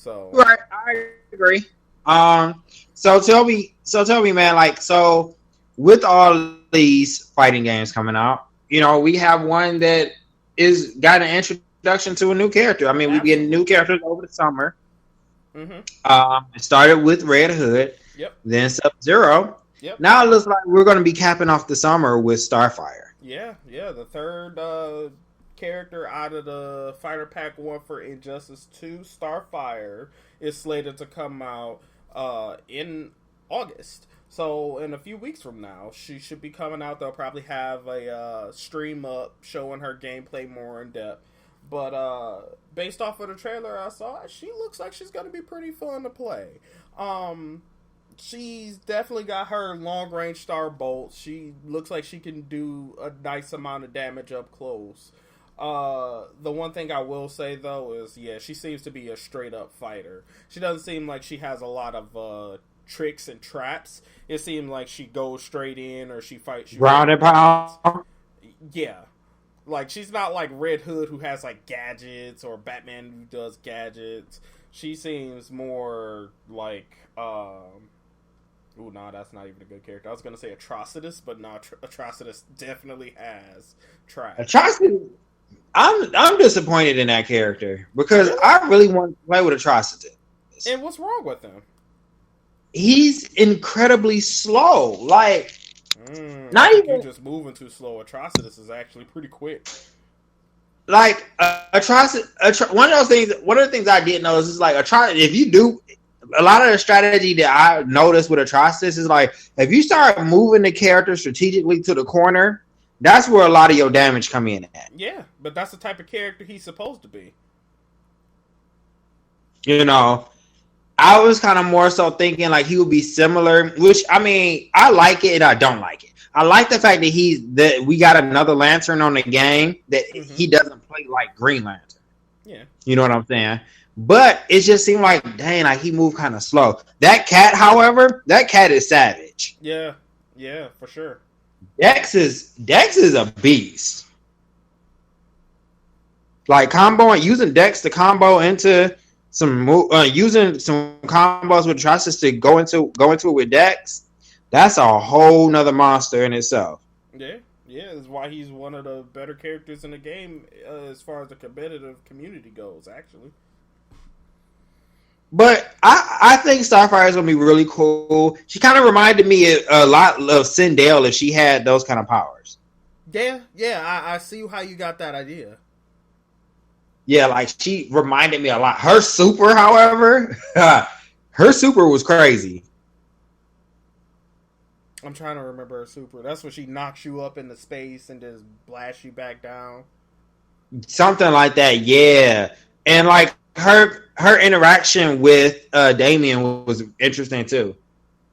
So Right, I agree. So tell me, man. Like, so with all these fighting games coming out, we have one that is got an introduction to a new character. I mean, we be getting new absolutely. characters over the summer. Mm-hmm. It started with Red Hood, Yep. then Sub Zero. Yep. Now it looks like we're going to be capping off the summer with Starfire. Yeah. Yeah. The third character out of the Fighter Pack 1 for Injustice 2, Starfire, is slated to come out in August. So in a few weeks from now, she should be coming out. They'll probably have a stream up showing her gameplay more in depth. But based off of the trailer I saw, she looks like she's going to be pretty fun to play. She's definitely got her long range star bolt. She looks like she can do a nice amount of damage up close. The one thing I will say though is, yeah, she seems to be a straight up fighter. She doesn't seem like she has a lot of tricks and traps. It seems like she goes straight in, or she fights. Ground and pound. Yeah, like she's not like Red Hood who has like gadgets, or Batman who does gadgets. She seems more like ooh, nah, that's not even a good character. I was gonna say Atrocitus, but nah, Atrocitus definitely has traps. Atrocity. I'm disappointed in that character because Really? I really want to play with Atrocity. And what's wrong with him? He's incredibly slow. Like, I not think you're even just moving too slow. Atrocitus is actually pretty quick. like Atrocity. One of those things. One of the things I did notice is like Atrocity. If you do a lot of the strategy that I noticed with Atrocitus is like if you start moving the character strategically to the corner, that's where a lot of your damage come in at. Yeah, but that's the type of character he's supposed to be. You know, I was kind of more so thinking like he would be similar, which I mean, I like it and I don't like it. I like the fact that we got another Lantern on the game that he doesn't play like Green Lantern. Yeah. You know what I'm saying? But it just seemed like, dang, like he moved kind of slow. That cat, however, that cat is savage. Yeah. Yeah, for sure. Dex is a beast. Like using Dex to combo into using some combos with Atrocitus to go into it with Dex. That's a whole nother monster in itself. Yeah, yeah, that's why he's one of the better characters in the game as far as the competitive community goes, actually. But I think Starfire is gonna be really cool. She kind of reminded me a lot of Sindel if she had those kind of powers. Yeah, yeah, I see how you got that idea. Yeah, like she reminded me a lot. Her super, however, her super was crazy. I'm trying to remember her super. That's when she knocks you up into space and just blasts you back down. Something like that, yeah. And like her interaction with Damien was interesting too.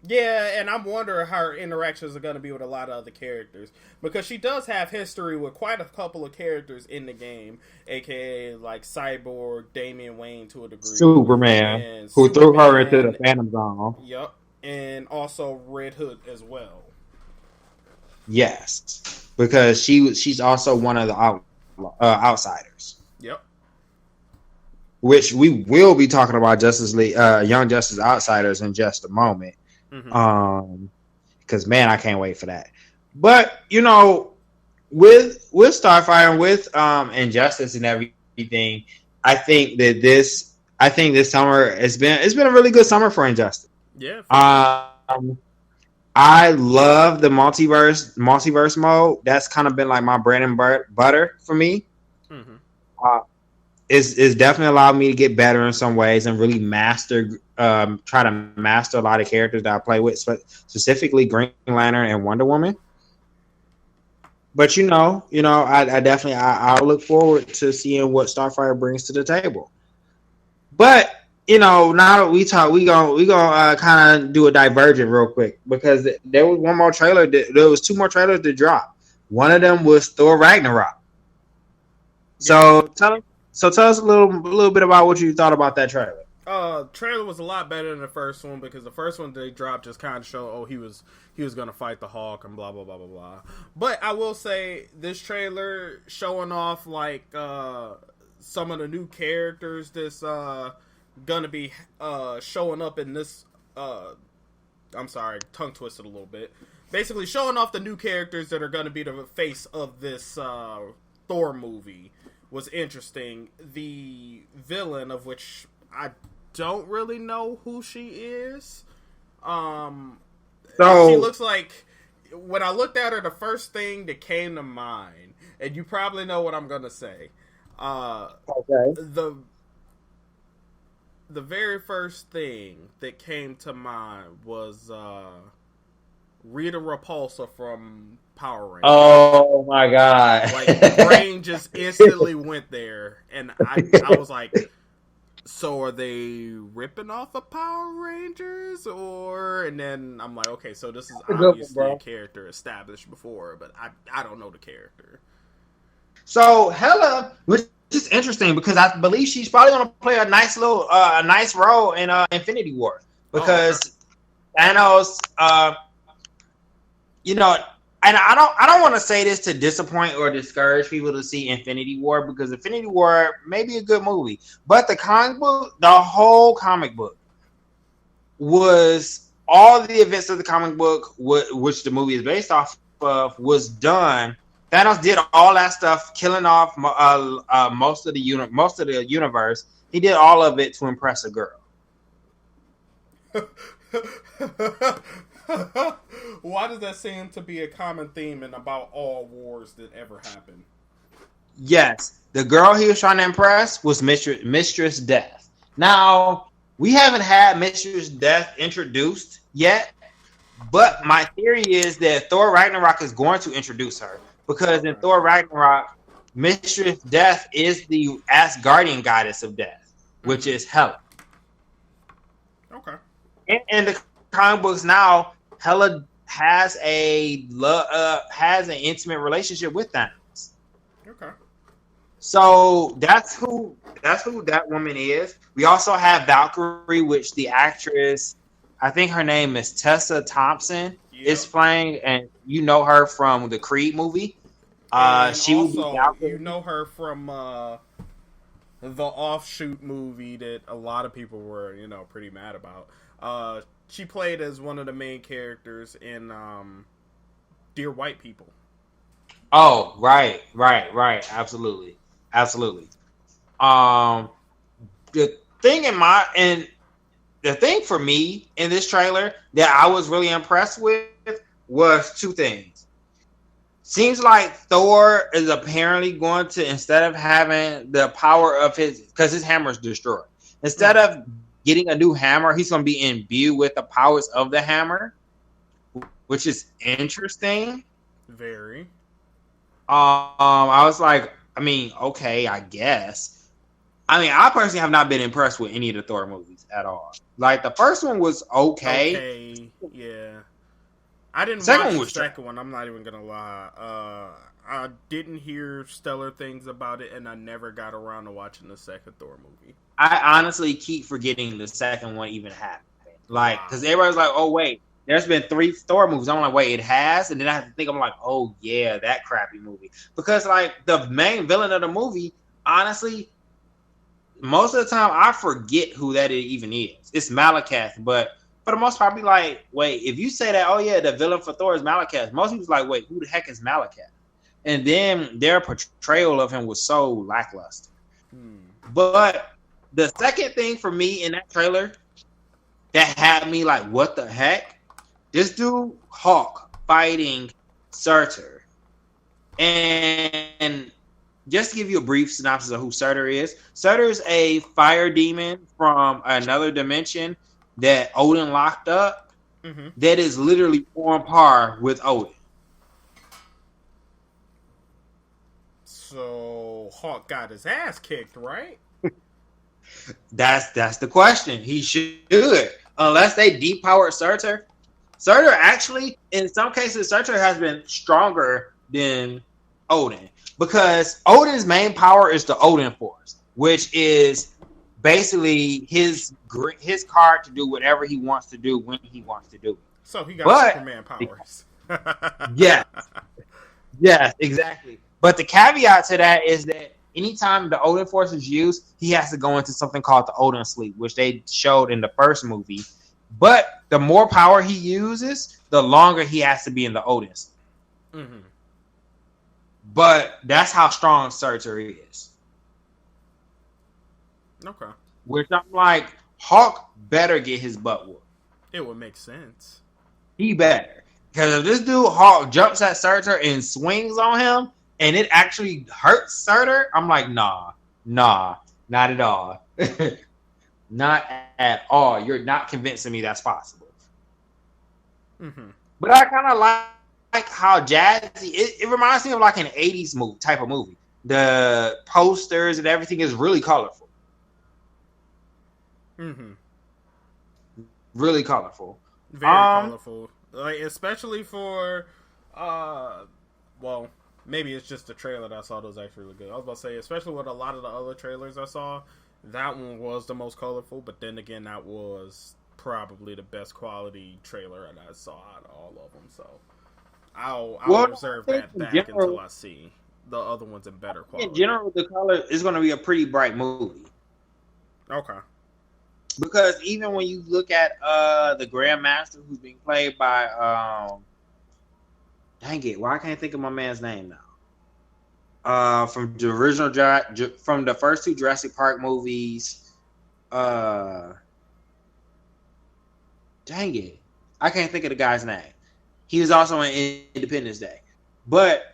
Yeah, and I'm wondering how her interactions are going to be with a lot of other characters. Because she does have history with quite a couple of characters in the game, aka like Cyborg, Damian Wayne to a degree. Superman, and who threw her into the Superman, Phantom Zone. Yep. And also Red Hood as well. Yes, because she's also one of the outsiders. Yep. Which we will be talking about Justice League, Young Justice Outsiders in just a moment. Because man, I can't wait for that. But you know, with Starfire and with Injustice and everything, I think this summer it's been a really good summer for Injustice. Yeah. I love the multiverse mode. That's kind of been like my bread and butter for me. It's definitely allowed me to get better in some ways and really try to master a lot of characters that I play with, specifically Green Lantern and Wonder Woman. But I definitely I'll look forward to seeing what Starfire brings to the table. But now that we talk, we gonna kind of do a divergent real quick because there was one more trailer. There was two more trailers to drop. One of them was Thor Ragnarok. So tell us a little bit about what you thought about that trailer. Trailer was a lot better than the first one because the first one they dropped just kind of showed he was gonna fight the Hulk and blah blah blah blah blah. But I will say this trailer showing off like some of the new characters gonna be showing up in this. I'm sorry, tongue twisted a little bit. Basically, showing off the new characters that are gonna be the face of this Thor movie was interesting. The villain, of which I don't really know who she is. She looks like, when I looked at her, the first thing that came to mind, and you probably know what I'm gonna say. Okay. The very first thing that came to mind was Rita Repulsa from Power Rangers. Oh my god! Like, the brain just instantly went there, and I was like, so are they ripping off of Power Rangers, or? And then I'm like, okay, so this is obviously a character established before, but I don't know the character. So Hela, which is interesting because I believe she's probably going to play a nice role in Infinity War, because Thanos, and I don't want to say this to disappoint or discourage people to see Infinity War, because Infinity War may be a good movie, but the whole comic book was, all the events of the comic book, which the movie is based off of, was done. Thanos did all that stuff, killing off most of the universe. He did all of it to impress a girl. Why does that seem to be a common theme in about all wars that ever happened? Yes, the girl he was trying to impress was Mistress Death. Now, we haven't had Mistress Death introduced yet, but my theory is that Thor Ragnarok is going to introduce her, because in Thor Ragnarok, Mistress Death is the Asgardian goddess of death, which is Hela. Okay. In the comic books now, Hela has an intimate relationship with Thanos. Okay. So that's who that woman is. We also have Valkyrie, which the actress, I think her name is Tessa Thompson, is playing, and you know her from the Creed movie. She also, you know her from the offshoot movie that a lot of people were, pretty mad about. She played as one of the main characters in Dear White People. Oh, right. Absolutely. The thing for me in this trailer that I was really impressed with was two things. Seems like Thor is apparently going to, instead of having the power of because his hammer is destroyed, instead of getting a new hammer, he's going to be imbued with the powers of the hammer, which is interesting. Very. I was like, okay, I guess. I personally have not been impressed with any of the Thor movies at all. Like, the first one was okay. Yeah. I didn't watch the second one. I'm not even gonna lie. I didn't hear stellar things about it, and I never got around to watching the second Thor movie. I honestly keep forgetting the second one even happened. Like, because everybody's like, oh, wait, there's been 3 Thor movies. I'm like, wait, it has? And then I have to think, I'm like, oh, yeah, that crappy movie. Because, like, the main villain of the movie, honestly, most of the time, I forget who that even is. It's Malekith, but for the most part, I'd be like, wait, if you say that, oh, yeah, the villain for Thor is Malekith, most people's like, wait, who the heck is Malekith? And then their portrayal of him was so lackluster. But the second thing for me in that trailer that had me like, what the heck? This dude, Hawk, fighting Surtur. And just to give you a brief synopsis of who Surtur is a fire demon from another dimension that Odin locked up, that is literally on par with Odin. So Hawk got his ass kicked, right? That's the question. He should, unless they depowered Surtur. Surtur actually, in some cases, Surtur has been stronger than Odin, because Odin's main power is the Odin Force, which is basically his card to do whatever he wants to do when he wants to do it. So he got Superman powers. Yes, exactly. But the caveat to that is that anytime the Odin Force is used, he has to go into something called the Odin Sleep, which they showed in the first movie. But the more power he uses, the longer he has to be in the Odin Sleep. Mm-hmm. But that's how strong Surtur is. Okay. Which I'm like, Hawk better get his butt whooped. It would make sense. He better. Because if this dude Hawk jumps at Surtur and swings on him, and it actually hurts Surtur, I'm like, nah, not at all. Not at all. You're not convincing me that's possible. Mm-hmm. But I kind of like how jazzy, it reminds me of like an 80s movie, type of movie. The posters and everything is really colorful. Mm-hmm. Really colorful. Very colorful. Like, especially for, well, maybe it's just the trailer that I saw that was actually really good. I was about to say, especially with a lot of the other trailers I saw, that one was the most colorful, but then again, that was probably the best quality trailer that I saw out of all of them, so I'll reserve that back until I see the other ones in better quality. In general, the color is going to be a pretty bright movie. Okay. Because even when you look at the Grandmaster, who's being played by dang it, why can't I think of my man's name now? From the original, from the first two Jurassic Park movies, dang it, I can't think of the guy's name. He was also in Independence Day, but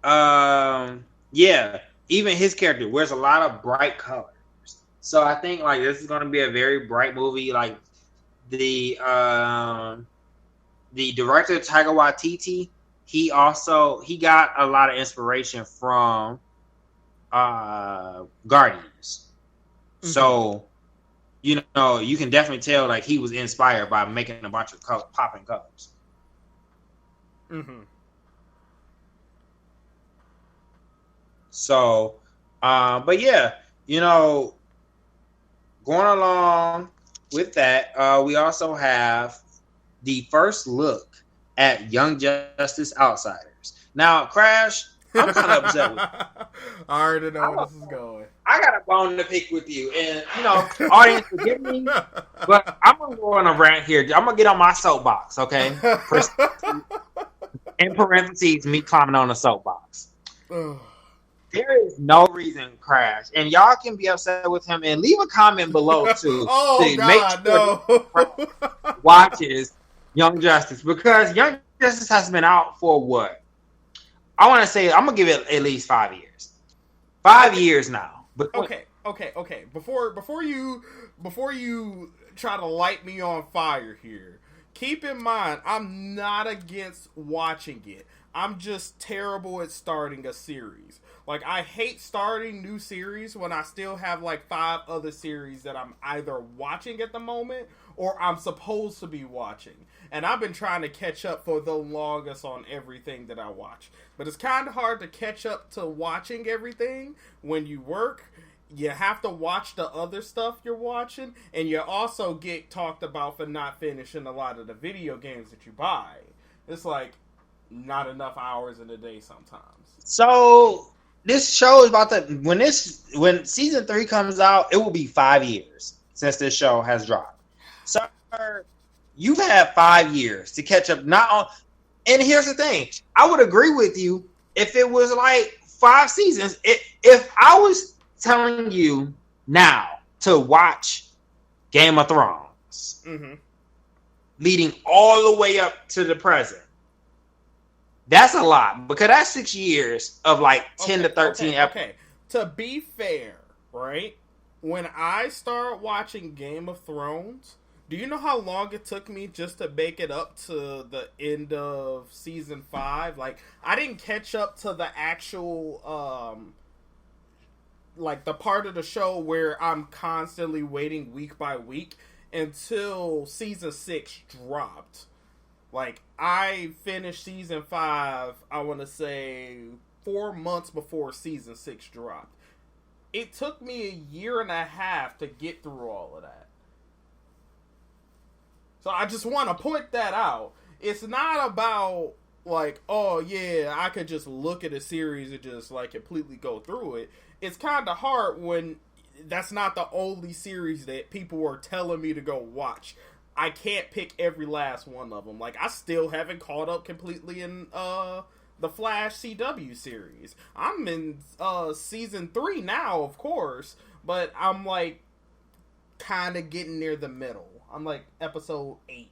yeah, even his character wears a lot of bright colors. So I think like this is going to be a very bright movie. Like the director Taika Waititi, he got a lot of inspiration from Guardians. Mm-hmm. So you know you can definitely tell like he was inspired by making a bunch of popping colors. Mm-hmm. So, but yeah, you know. Going along with that, we also have the first look at Young Justice Outsiders. Now, Crash, I'm kind of upset with you. I already know where this is going. I got a bone to pick with you. And, you know, audience, forgive me, but I'm going to go on a rant here. I'm going to get on my soapbox, okay? In parentheses, me climbing on a soapbox. There is no reason, Crash, and y'all can be upset with him and leave a comment below too. Oh God, no! Watches Young Justice because Young Justice has been out for what? I want to say I'm gonna give it at least 5 years. 5 years now. But okay. Before you try to light me on fire here, keep in mind I'm not against watching it. I'm just terrible at starting a series. Like, I hate starting new series when I still have, like, 5 other series that I'm either watching at the moment or I'm supposed to be watching. And I've been trying to catch up for the longest on everything that I watch. But it's kind of hard to catch up to watching everything when you work. You have to watch the other stuff you're watching. And you also get talked about for not finishing a lot of the video games that you buy. It's like not enough hours in a day sometimes. So this show is about to when season 3 comes out, it will be 5 years since this show has dropped. So you've had 5 years to catch up. Not on, and here's the thing: I would agree with you if it was like 5 seasons. If I was telling you now to watch Game of Thrones, leading all the way up to the present. That's a lot because that's 6 years of like 10 to 13 episodes. Okay, to be fair, right? When I started watching Game of Thrones, do you know how long it took me just to make it up to the end of season 5? Like, I didn't catch up to the actual, like the part of the show where I'm constantly waiting week by week until season 6 dropped. Like, I finished season 5, I want to say, 4 months before season 6 dropped. It took me a year and a half to get through all of that. So I just want to point that out. It's not about like, oh yeah, I could just look at a series and just like completely go through it. It's kind of hard when that's not the only series that people were telling me to go watch. I can't pick every last one of them. Like, I still haven't caught up completely in the Flash CW series. I'm in season 3 now, of course, but I'm like kind of getting near the middle. I'm like episode 8.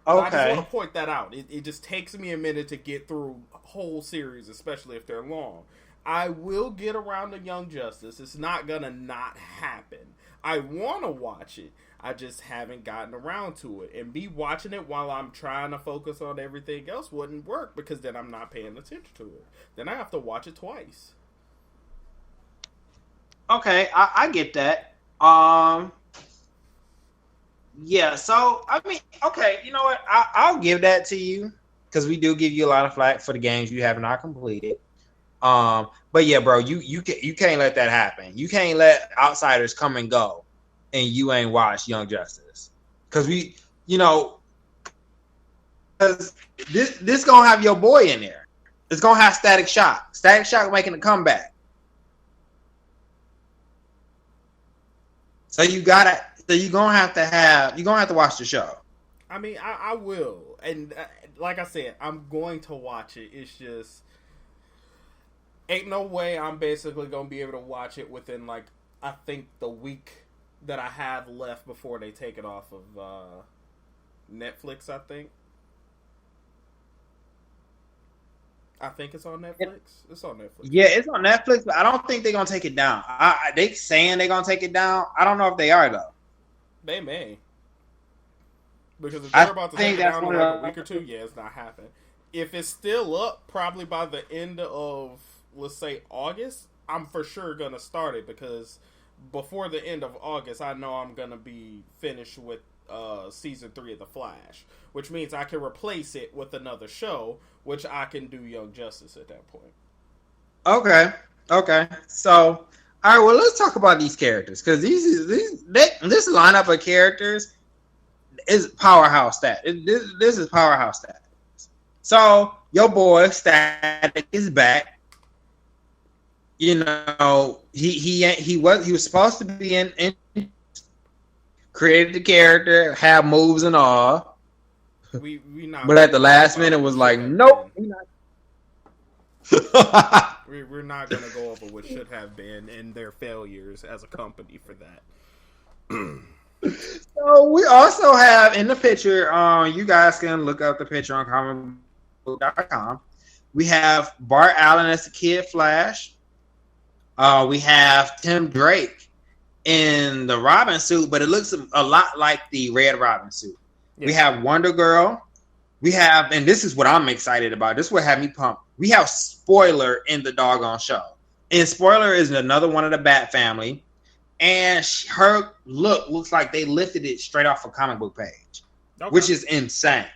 So I just want to point that out. It just takes me a minute to get through whole series, especially if they're long. I will get around to Young Justice. It's not gonna not happen. I want to watch it. I just haven't gotten around to it. And me watching it while I'm trying to focus on everything else wouldn't work, because then I'm not paying attention to it. Then I have to watch it twice. Okay, I get that. Yeah, so I mean, okay, you know what? I'll give that to you, because we do give you a lot of flack for the games you have not completed. But yeah, bro, you can't let that happen. You can't let outsiders come and go, and you ain't watched Young Justice, because because this gonna have your boy in there. It's gonna have Static Shock. Static Shock making a comeback. So you're gonna have to watch the show. I mean, I will, and like I said, I'm going to watch it. It's just ain't no way I'm basically gonna be able to watch it within, like, I think the week that I have left before they take it off of Netflix. I think it's on Netflix. It's on Netflix. Yeah, it's on Netflix, but I don't think they're gonna take it down. They saying they're gonna take it down. I don't know if they are though. They may, because if they're about to take it down in like a week or two, yeah, it's not happening. If it's still up, probably by the end of, let's say, August, I'm for sure gonna start it, because before the end of August, I know I'm gonna be finished with season 3 of The Flash, which means I can replace it with another show, which I can do Young Justice at that point. Okay. So, all right. Well, let's talk about these characters, because this lineup of characters is powerhouse stat. This is powerhouse stat. So your boy Static is back. You know, he was supposed to be in created the character, have moves and all. We not. But at the last minute was like, nope. We're not going to go over what should have been and their failures as a company for that. So we also have in the picture, you guys can look up the picture on comicbook.com. We have Bart Allen as the Kid Flash. We have Tim Drake in the Robin suit, but it looks a lot like the Red Robin suit. Yeah. We have Wonder Girl. We have, and this is what I'm excited about. This is what had me pumped. We have Spoiler in the doggone show. And Spoiler is another one of the Bat family. And her look looks like they lifted it straight off a comic book page, which is insane.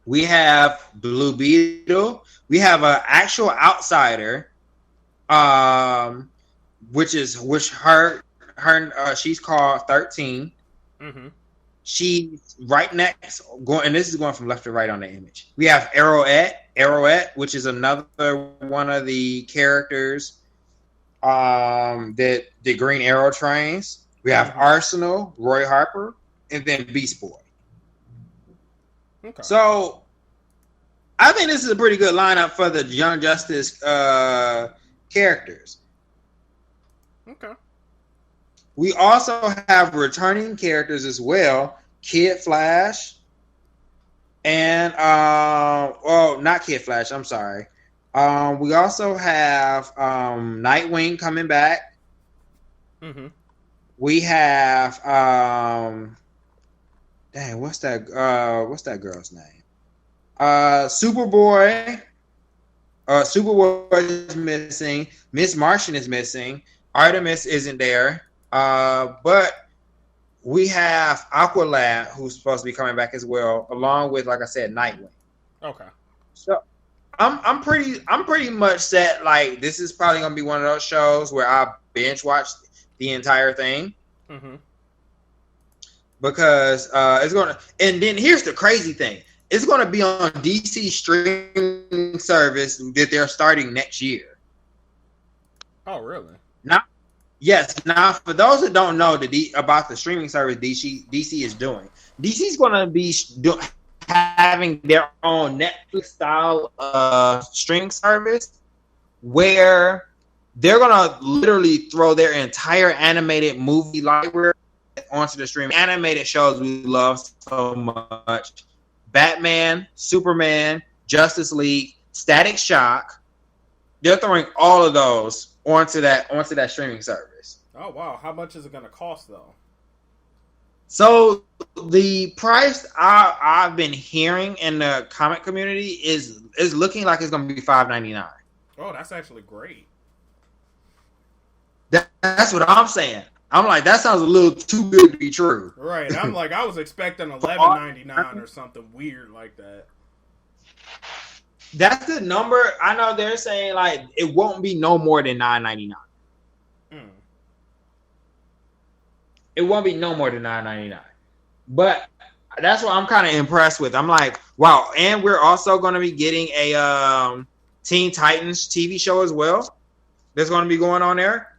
We have Blue Beetle. We have an actual outsider, which her she's called 13. Mm-hmm. She's right next, and this is going from left to right on the image. We have Arrowette, which is another one of the characters that the Green Arrow trains. We have Arsenal, Roy Harper, and then Beast Boy. Okay. So I think this is a pretty good lineup for the Young Justice characters. Okay. We also have returning characters as well. Kid Flash and not Kid Flash, I'm sorry. We also have Nightwing coming back. Mm-hmm. We have what's that girl's name? Superboy. Superboy is missing. Miss Martian is missing. Artemis isn't there. But we have Aqualad, who's supposed to be coming back as well, along with, like I said, Nightwing. Okay. So I'm pretty much set. Like, this is probably gonna be one of those shows where I binge watch the entire thing. Mm-hmm. Because it's gonna. And then here's the crazy thing: It's going to be on DC streaming service that they're starting next year. Oh, really? Now, yes. Now, for those that don't know about the streaming service DC is doing, DC is going to be having their own Netflix style streaming service where they're going to literally throw their entire animated movie library onto the stream. Animated shows we love so much. Batman, Superman, Justice League, Static Shock. They're throwing all of those onto that streaming service. Oh, wow. How much is it going to cost, though? So the price I've been hearing in the comic community is looking like it's going to be $5.99. Oh, that's actually great. That's what I'm saying. I'm like, that sounds a little too good to be true. Right. I'm like, I was expecting $11.99 or something weird like that. That's the number. I know they're saying like it won't be no more than $9.99. It won't be no more than $9.99. But that's what I'm kind of impressed with. I'm like, wow. And we're also going to be getting a Teen Titans TV show as well. That's going to be going on there.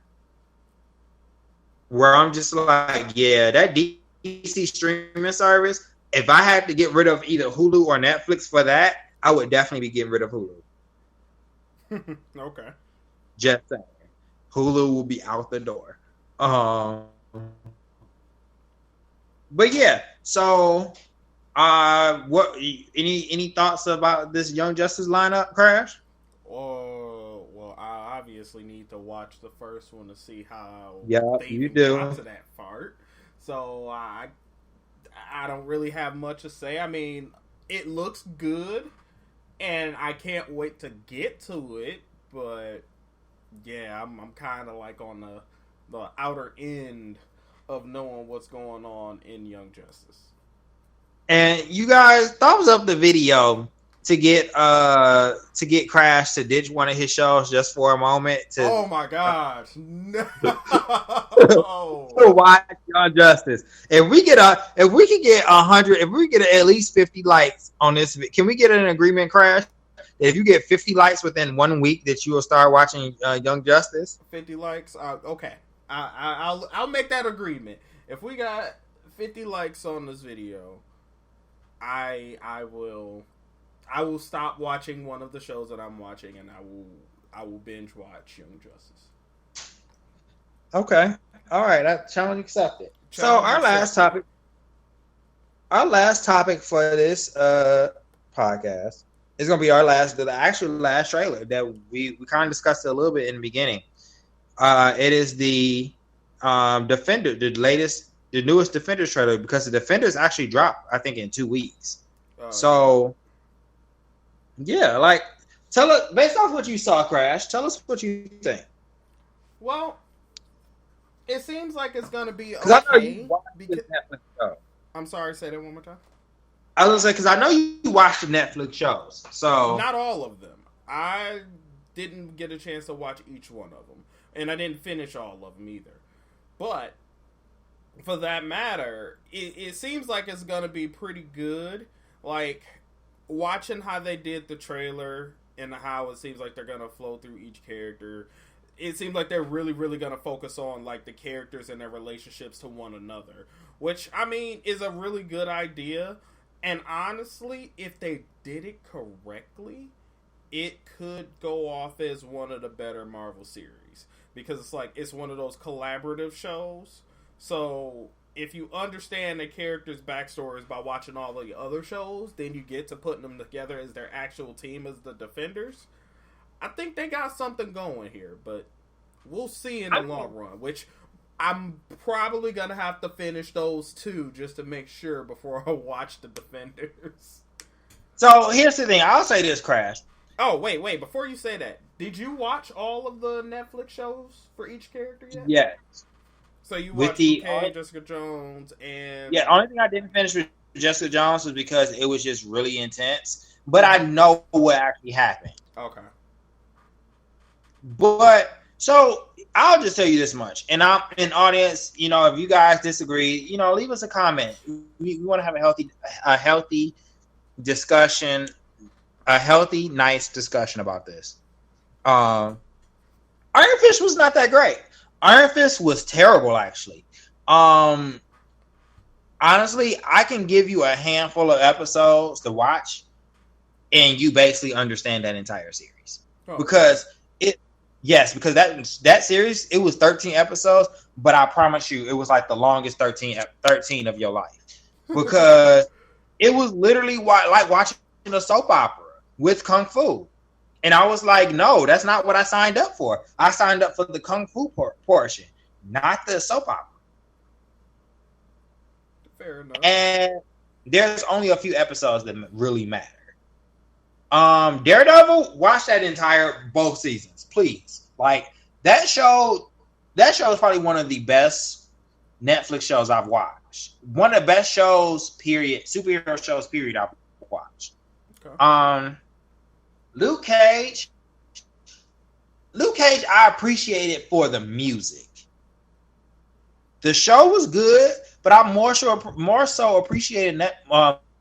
Where I'm just like, yeah, that DC streaming service, if I had to get rid of either Hulu or Netflix for that, I would definitely be getting rid of Hulu. Okay. Just saying. Hulu will be out the door. But yeah, so what any thoughts about this Young Justice lineup, Crash? Well, I obviously need to watch the first one to see how they you even do. got to that part. So I don't really have much to say. I mean, it looks good, and I can't wait to get to it. But yeah, I'm kind of like on the outer end of knowing what's going on in Young Justice. And you guys, thumbs up the video to get Crash to ditch one of his shows just for a moment. Oh my gosh! No. To watch Young Justice. If we get 100, if we get at least 50 likes on this, can we get an agreement, Crash? If you get 50 likes within 1 week, that you will start watching Young Justice. 50 likes, okay. I'll make that agreement. If we got 50 likes on this video, I will stop watching one of the shows that I'm watching, and I will binge watch Young Justice. Okay, all right, that challenge accepted. So our last topic for this podcast is gonna be the actual last trailer that we kind of discussed it a little bit in the beginning. It is the Defender, the newest Defenders trailer, because the Defenders actually dropped, I think, in 2 weeks. So, yeah, like, tell us, based off what you saw, Crash, tell us what you think. Well, it seems like it's going to be okay. Because I know you watched the Netflix show. I'm sorry, say that one more time. I was going to say, because I know you watched the Netflix shows. So not all of them. I didn't get a chance to watch each one of them. And I didn't finish all of them either. But, for that matter, it seems like it's going to be pretty good. Like, watching how they did the trailer and how it seems like they're going to flow through each character, it seems like they're really, really going to focus on, like, the characters and their relationships to one another. Which, I mean, is a really good idea. And honestly, if they did it correctly, it could go off as one of the better Marvel series. Because it's like, it's one of those collaborative shows. So, if you understand the characters' backstories by watching all the other shows, then you get to putting them together as their actual team as the Defenders. I think they got something going here, but we'll see in the long run. Which, I'm probably going to have to finish those two just to make sure before I watch the Defenders. So, here's the thing. I'll say this, Crash. Oh, wait. Before you say that, did you watch all of the Netflix shows for each character yet? Yes. So you watched Jessica Jones, and... Yeah, the only thing I didn't finish with Jessica Jones was because it was just really intense. But I know what actually happened. Okay. But, so, I'll just tell you this much. And I'm in audience, if you guys disagree, leave us a comment. We want to have a healthy discussion, a healthy, nice discussion about this. Iron Fist was not that great. Iron Fist was terrible, actually. Honestly, I can give you a handful of episodes to watch, and you basically understand that entire series. Oh, Because because that series, it was 13 episodes, but I promise you, it was like the longest 13 of your life. Because it was literally like watching a soap opera with Kung Fu. And I was like, no, that's not what I signed up for. I signed up for the Kung Fu portion, not the soap opera. fair enough. And there's only a few episodes that really matter. Daredevil, watch that entire both seasons, please. Like that show is probably one of the best Netflix shows I've watched. One of the best shows, period, superhero shows, period, I've watched. Okay. Luke Cage, I appreciate it for the music. The show was good, but I more so appreciated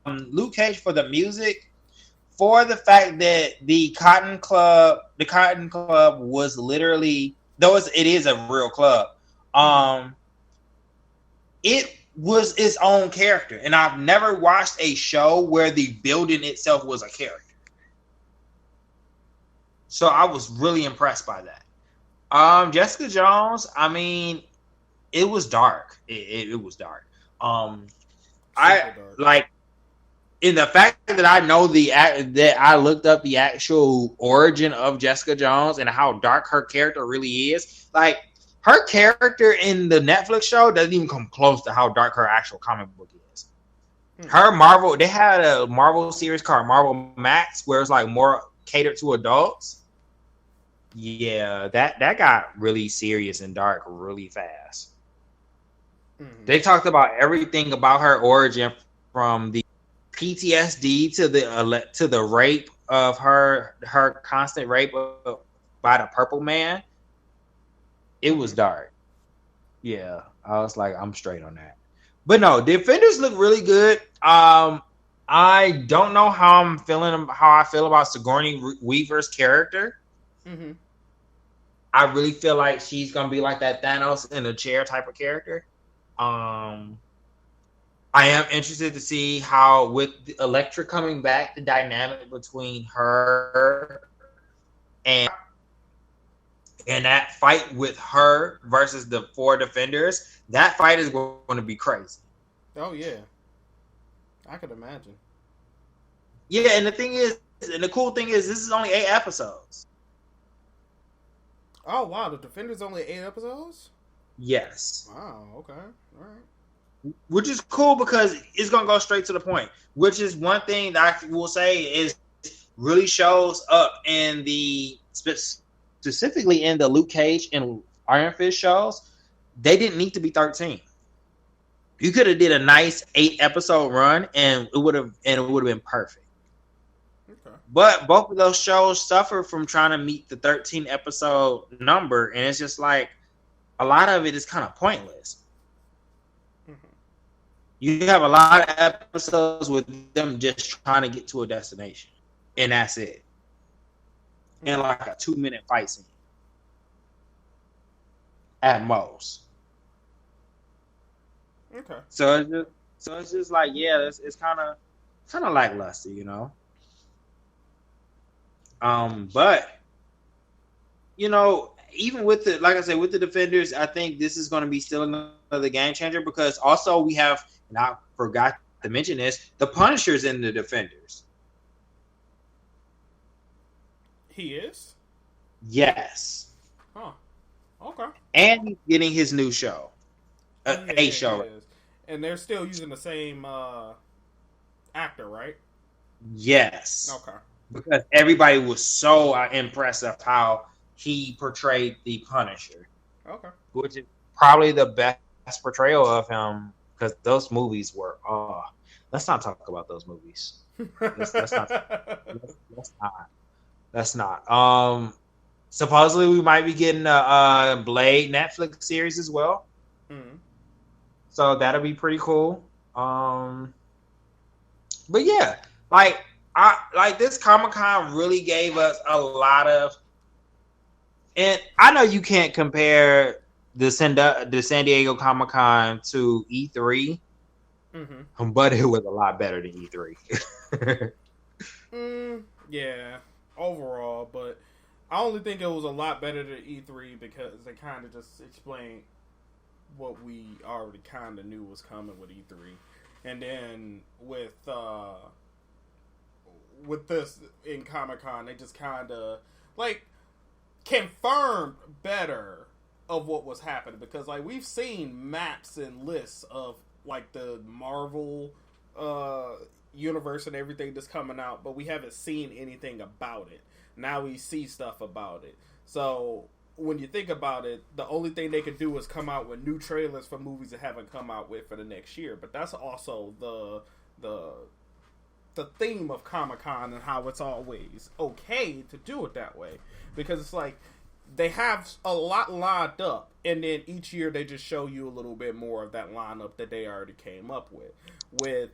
Luke Cage for the music, for the fact that the Cotton Club was literally, though it is a real club, it was its own character, and I've never watched a show where the building itself was a character. So I was really impressed by that. Jessica Jones, I mean, it was dark. It was dark. I dark. Like in the fact that I know that I looked up the actual origin of Jessica Jones and how dark her character really is. Like her character in the Netflix show doesn't even come close to how dark her actual comic book is. They had a Marvel series called Marvel Max where it's like more catered to adults. Yeah, that got really serious and dark really fast. Mm-hmm. They talked about everything about her origin, from the PTSD to the rape of her constant rape by the Purple Man. It was dark. Yeah, I was like, I'm straight on that. But no, Defenders look really good. I don't know how I feel about Sigourney Weaver's character. Mm-hmm. I really feel like she's gonna be like that Thanos in a chair type of character. I am interested to see how, with Elektra coming back, the dynamic between her and that fight with her versus the 4 Defenders. That fight is going to be crazy. Oh yeah, I could imagine. Yeah, and the cool thing is, this is only 8 episodes. Oh wow, the Defenders only 8 episodes? Yes. Wow, okay. All right. Which is cool because it's going to go straight to the point, which is one thing that I will say is really shows up in the specifically in the Luke Cage and Iron Fist shows. They didn't need to be 13. You could have did a nice 8 episode run and it would have been perfect. But both of those shows suffer from trying to meet the 13 episode number, and it's just like a lot of it is kind of pointless. Mm-hmm. You have a lot of episodes with them just trying to get to a destination, and that's it. Mm-hmm. And like a 2-minute fight scene at most. Okay. So it's just like, yeah, it's kind of lackluster, you know. But you know, even with the Defenders, I think this is going to be still another game changer, because also we have, and I forgot to mention this, the Punisher's in the Defenders. He is? Yes. Huh. Okay. And he's getting his new show. A show. And they're still using the same actor, right? Yes. Okay. Because everybody was so impressed of how he portrayed the Punisher. Okay. Which is probably the best portrayal of him, because those movies were, let's not talk about those movies. Let's not. Supposedly we might be getting a Blade Netflix series as well. Mm-hmm. So that'll be pretty cool. But yeah, like this Comic-Con really gave us a lot of, and I know you can't compare the San Diego Comic-Con to E3, but it was a lot better than E3. Yeah, overall, but I only think it was a lot better than E3 because they kind of just explained what we already kind of knew was coming with E3, and then with this in Comic Con, they just kind of like confirmed better of what was happening because like we've seen maps and lists of like the Marvel universe and everything that's coming out, but we haven't seen anything about it. Now we see stuff about it. So when you think about it, the only thing they could do is come out with new trailers for movies that haven't come out with for the next year. But that's also the theme of Comic-Con and how it's always okay to do it that way. Because it's like they have a lot lined up, and then each year they just show you a little bit more of that lineup that they already came up with. With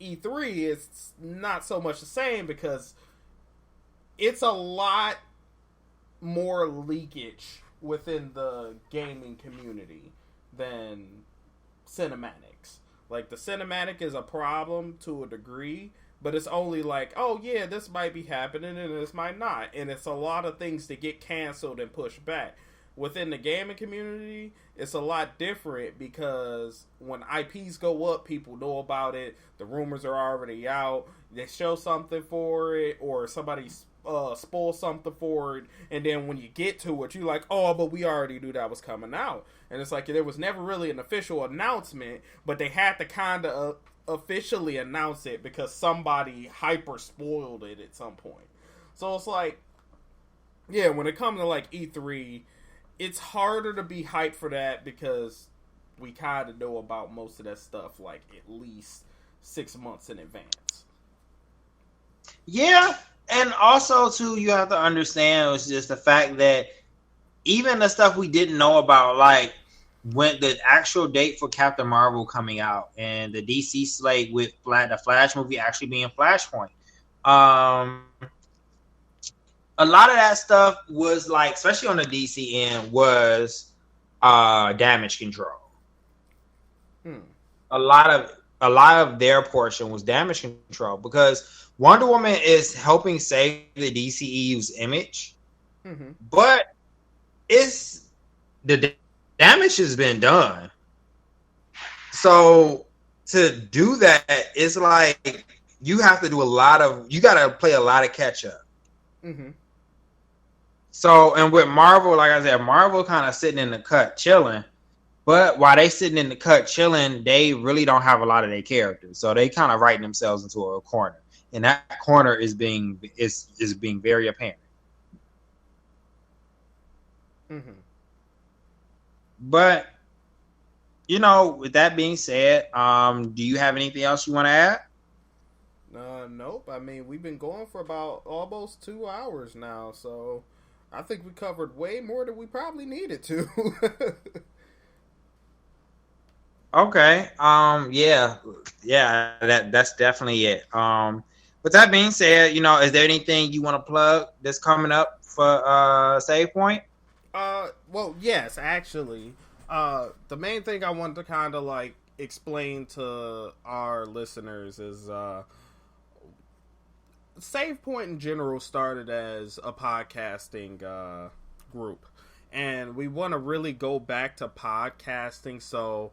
E3, it's not so much the same because it's a lot more leakage within the gaming community than cinematics. Like, the cinematic is a problem to a degree, but it's only like, oh yeah, this might be happening and this might not. And it's a lot of things that get canceled and pushed back. Within the gaming community, it's a lot different because when IPs go up, people know about it. The rumors are already out. They show something for it, or somebody spoil something for it, and then when you get to it, you're like, oh, but we already knew that was coming out. And it's like there was never really an official announcement, but they had to kind of officially announce it because somebody hyper spoiled it at some point. So it's like, yeah, when it comes to like E3, it's harder to be hyped for that because we kind of know about most of that stuff like at least 6 months in advance. Yeah, and also too, you have to understand it's just the fact that even the stuff we didn't know about, like when the actual date for Captain Marvel coming out and the DC slate with the Flash movie actually being Flashpoint. A lot of that stuff was like, especially on the DC end, was damage control. A lot of their portion was damage control because Wonder Woman is helping save the DCEU's image, but it's the damage has been done. So to do that, it's like you have to do you got to play a lot of catch up. So, and with Marvel, like I said, Marvel kind of sitting in the cut chilling. But while they sitting in the cut chilling, they really don't have a lot of their characters. So they kind of writing themselves into a corner. And that corner is being very apparent. But, with that being said, do you have anything else you want to add? Nope. I mean, we've been going for about almost 2 hours now, so I think we covered way more than we probably needed to. Okay. Yeah. That's definitely it. With that being said, is there anything you want to plug that's coming up for Save Point? Well, yes, actually. The main thing I wanted to kind of like explain to our listeners is Save Point in general started as a podcasting group, and we want to really go back to podcasting. So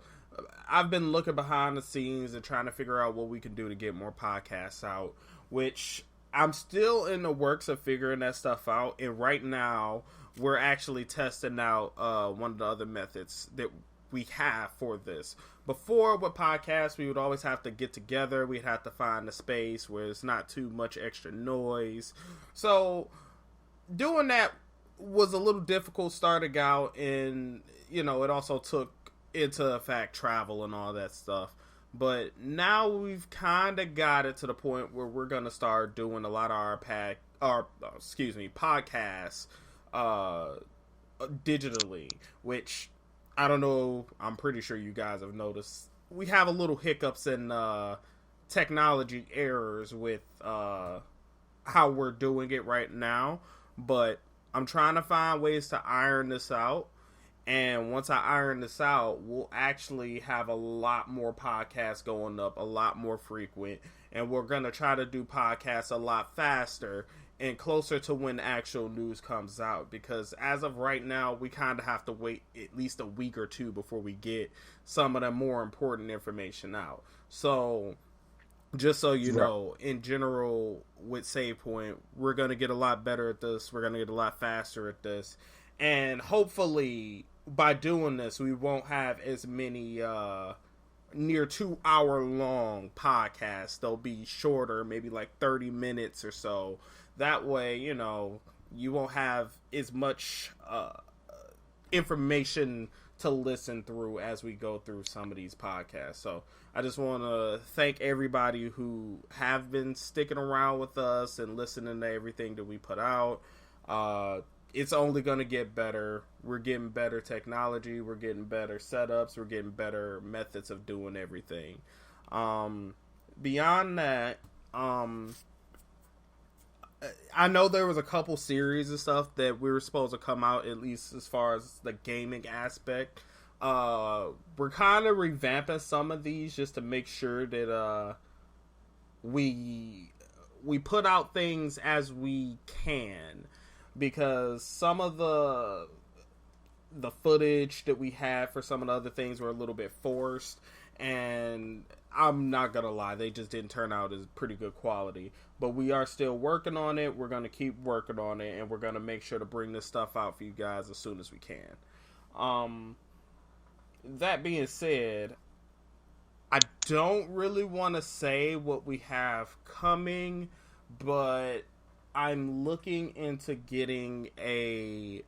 I've been looking behind the scenes and trying to figure out what we can do to get more podcasts out, which I'm still in the works of figuring that stuff out. And right now we're actually testing out one of the other methods that we have for this. Before, with podcasts, we would always have to get together. We'd have to find a space where it's not too much extra noise. So doing that was a little difficult starting out, and it also took into effect travel and all that stuff. But now we've kind of got it to the point where we're going to start doing a lot of our podcasts digitally, which I don't know, I'm pretty sure you guys have noticed we have a little hiccups in technology errors with how we're doing it right now, but I'm trying to find ways to iron this out. And once I iron this out, we'll actually have a lot more podcasts going up, a lot more frequent, and we're going to try to do podcasts a lot faster and closer to when actual news comes out, because as of right now, we kind of have to wait at least a week or two before we get some of the more important information out. So just so you know, in general, with Save Point, we're going to get a lot better at this. We're going to get a lot faster at this. And hopefully, by doing this, we won't have as many near 2 hour long podcasts. They'll be shorter, maybe like 30 minutes or so. That way, you know, you won't have as much information to listen through as we go through some of these podcasts. So I just want to thank everybody who have been sticking around with us and listening to everything that we put out. It's only going to get better. We're getting better technology. We're getting better setups. We're getting better methods of doing everything. Beyond that, I know there was a couple series and stuff that we were supposed to come out, at least as far as the gaming aspect. We're kind of revamping some of these just to make sure that we put out things as we can, because some of the footage that we had for some of the other things were a little bit forced, and I'm not gonna lie, they just didn't turn out as pretty good quality. But we are still working on it. We're gonna keep working on it, and we're gonna make sure to bring this stuff out for you guys as soon as we can. That being said, I don't really want to say what we have coming, but I'm looking into getting a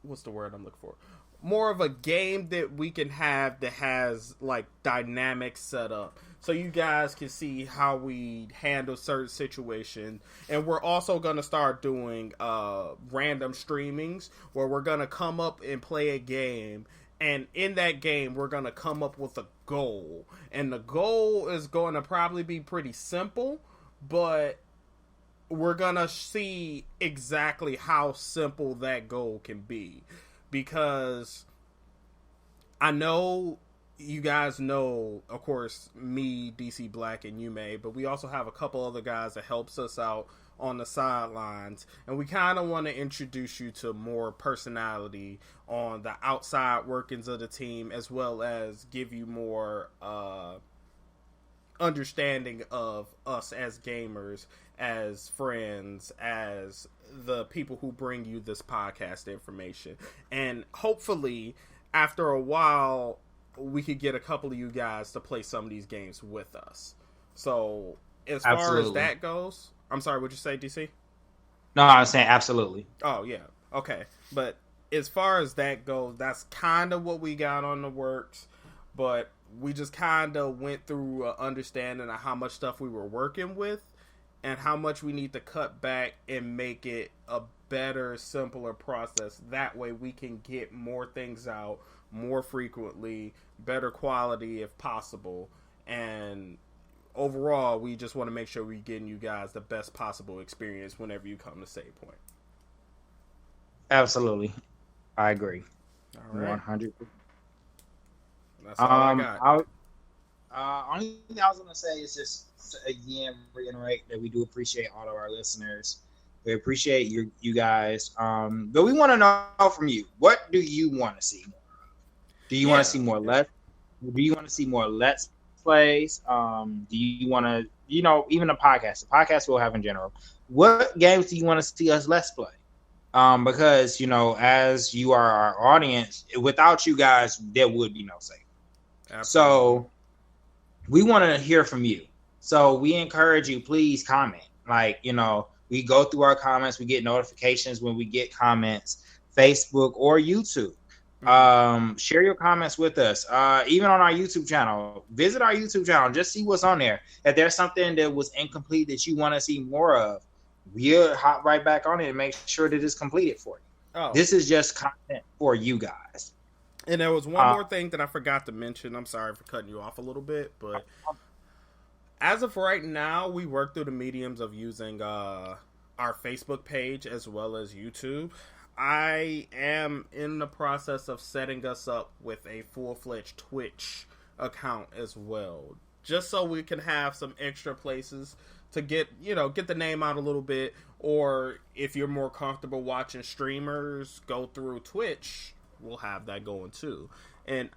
what's the word I'm looking for? More of a game that we can have that has like dynamic setup, so you guys can see how we handle certain situations. And we're also going to start doing random streamings where we're going to come up and play a game, and in that game we're going to come up with a goal, and the goal is going to probably be pretty simple, but we're going to see exactly how simple that goal can be. Because I know you guys know, of course, me, DC Black, and Yume, but we also have a couple other guys that helps us out on the sidelines, and we kind of want to introduce you to more personality on the outside workings of the team, as well as give you more understanding of us as gamers, as friends, as the people who bring you this podcast information. And hopefully after a while we could get a couple of you guys to play some of these games with us. So as far as that goes, I'm sorry, what'd you say, DC? No, I was saying absolutely. Oh yeah, okay. But as far as that goes, that's kind of what we got on the works. But we just kind of went through understanding of how much stuff we were working with and how much we need to cut back and make it a better, simpler process. That way we can get more things out more frequently, better quality if possible. And overall, we just want to make sure we're getting you guys the best possible experience whenever you come to Save Point. Absolutely. I agree. All right. 100%. That's all I got. Only thing I was going to say is just, again, reiterate that we do appreciate all of our listeners. We appreciate you guys. But we want to know from you, what do you want to see more of? Do you want to see more Do you want to see more Let's Plays? Do you want to, even a podcast? The podcast we'll have in general. What games do you want to see us Let's Play? Because, as you are our audience, without you guys, there would be no Save. Absolutely. So we want to hear from you. So we encourage you, please comment. We go through our comments. We get notifications when we get comments, Facebook or YouTube. Share your comments with us. Even on our YouTube channel, visit our YouTube channel. Just see what's on there. If there's something that was incomplete that you want to see more of, we'll hop right back on it and make sure that it's completed for you. This is just content for you guys. And there was one more thing that I forgot to mention. I'm sorry for cutting you off a little bit, but as of right now, we work through the mediums of using our Facebook page as well as YouTube. I am in the process of setting us up with a full-fledged Twitch account as well, just so we can have some extra places to get the name out a little bit. Or if you're more comfortable watching streamers go through Twitch, we'll have that going too. And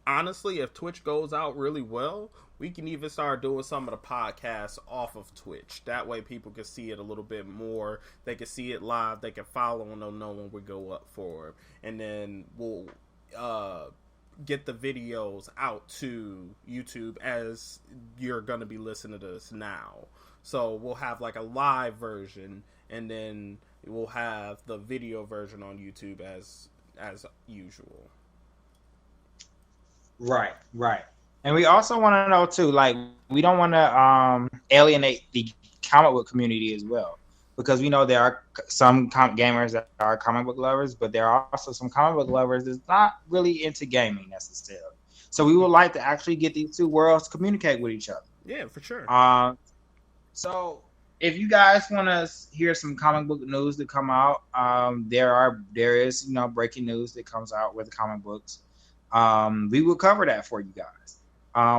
honestly, if Twitch goes out really well, we can even start doing some of the podcasts off of Twitch. That way people can see it a little bit more. They can see it live. They can follow and they'll know when we go up for it. And then we'll get the videos out to YouTube as you're going to be listening to this now. So we'll have like a live version, and then we'll have the video version on YouTube as usual. Right. And we also want to know too, like, we don't want to alienate the comic book community as well, because we know there are some gamers that are comic book lovers, but there are also some comic book lovers that's not really into gaming necessarily. So we would like to actually get these two worlds to communicate with each other. Yeah, for sure. So if you guys want to hear some comic book news that come out, there is breaking news that comes out with the comic books. We will cover that for you guys.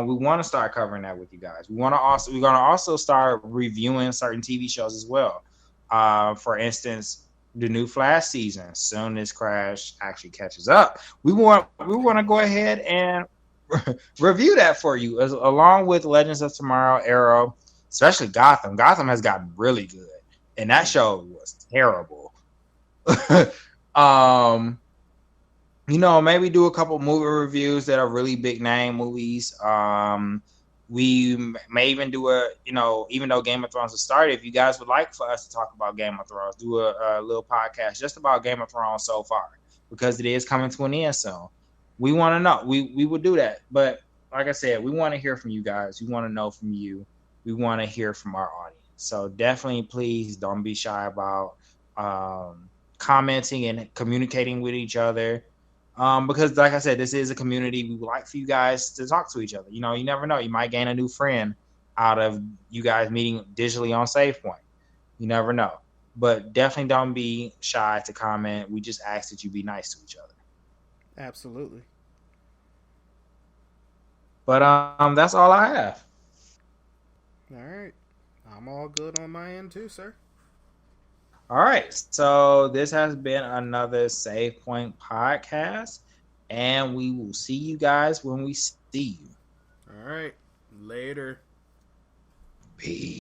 We want to start covering that with you guys. We're gonna also start reviewing certain TV shows as well. For instance, the new Flash season. Soon this Crash actually catches up, we want to go ahead and review that for you, along with Legends of Tomorrow, Arrow, especially Gotham. Gotham has gotten really good, and that show was terrible. Maybe do a couple movie reviews that are really big name movies. We may even do even though Game of Thrones has started, if you guys would like for us to talk about Game of Thrones, do a little podcast just about Game of Thrones so far, because it is coming to an end soon. We want to know. We would do that. But like I said, we want to hear from you guys. We want to know from you. We want to hear from our audience. So definitely, please don't be shy about commenting and communicating with each other. Because like I said, this is a community. We would like for you guys to talk to each other. You never know. You might gain a new friend out of you guys meeting digitally on SavePoint. You never know. But definitely don't be shy to comment. We just ask that you be nice to each other. Absolutely. But that's all I have. All right. I'm all good on my end too, sir. All right. So this has been another SavePoint podcast, and we will see you guys when we see you. All right. Later. Peace.